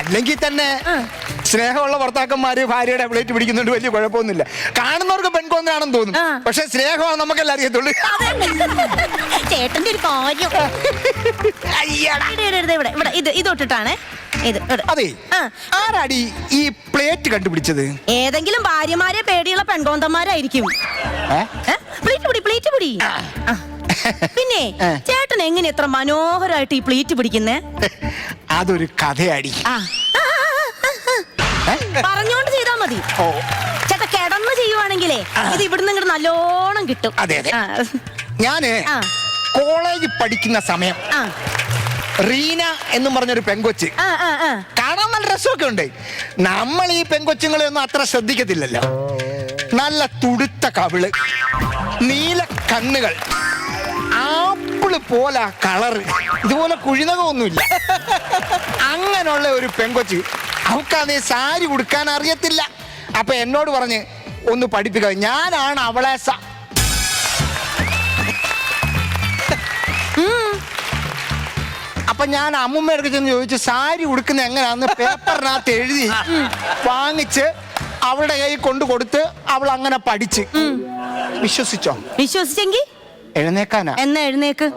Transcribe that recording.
അല്ലെങ്കിൽ തന്നെ സ്നേഹമുള്ള ഭർത്താക്കന്മാര് ഭാര്യയുടെ പ്ലേറ്റ് പിടിക്കുന്നുണ്ട്, വലിയ കുഴപ്പമൊന്നുമില്ല. കാണുന്നവർക്ക് പെൺകോന്നാണെന്ന് തോന്നും, പക്ഷെ സ്നേഹമാണ് നമുക്കെല്ലാം അറിയത്തുള്ളൂ. ചേട്ടന്റെ ഒരു കാര്യം. ഇതൊട്ടിട്ടാണ് അതെ. ആരാടി ഈ പ്ലേറ്റ് കണ്ടുപിടിച്ചത്? ഏതെങ്കിലും ഭാര്യമാരെ പേടിയുള്ള പെൺകോന്തന്മാരായിരിക്കും. പ്ലേറ്റ് പിടി. പിന്നെ ചേട്ടൻ എങ്ങനെ എത്ര മനോഹരമായിട്ട് ഈ പ്ലേറ്റ് പിടിക്കുന്നേ? അതൊരു കഥയാടി. പറഞ്ഞോണ്ട് ചെയ്താ മതി. ചേട്ടാ കിടന്ന് ചെയ്യുവാണെങ്കിലേ ഇത് ഇവിടുന്ന് ഇങ്ങോട്ട് നല്ലോണം കിട്ടും. അതെ അതെ. ഞാന് കോളേജിൽ പഠിക്കുന്ന സമയം റീന എന്നും പറഞ്ഞൊരു പെങ്കൊച്ച്, കാണാൻ നല്ല രസമൊക്കെ ഉണ്ട്. നമ്മൾ ഈ പെങ്കൊച്ചുങ്ങളെ ഒന്നും അത്ര ശ്രദ്ധിക്കത്തില്ലല്ലോ. നല്ല തുടുത്ത കവിള്, നീല കണ്ണുകൾ, ആപ്പിള് പോലെ കളറ്, ഇതുപോലെ കുഴിനകമൊന്നുമില്ല. അങ്ങനെയുള്ള ഒരു പെങ്കൊച്ച്, അവൾക്കാണെ സാരി ഉടുക്കാൻ അറിയത്തില്ല. അപ്പൊ എന്നോട് പറഞ്ഞ് ഒന്ന് പഠിപ്പിക്കുക, ഞാനാണ് അവളെ അപ്പൊ ഞാൻ അമ്മൂമ്മയുടെ ചെന്ന് ചോദിച്ചു സാരി ഉടുക്കുന്ന എങ്ങനെയാന്ന് പേപ്പറിനകത്ത് എഴുതി വാങ്ങിച്ച് അവളുടെ കൈ കൊണ്ടു കൊടുത്ത് അവൾ അങ്ങനെ പഠിച്ച്. വിശ്വസിച്ചോ? വിശ്വസിച്ചെങ്കിൽ എഴുന്നേക്കാനാ. എന്നാ എഴുന്നേക്ക്.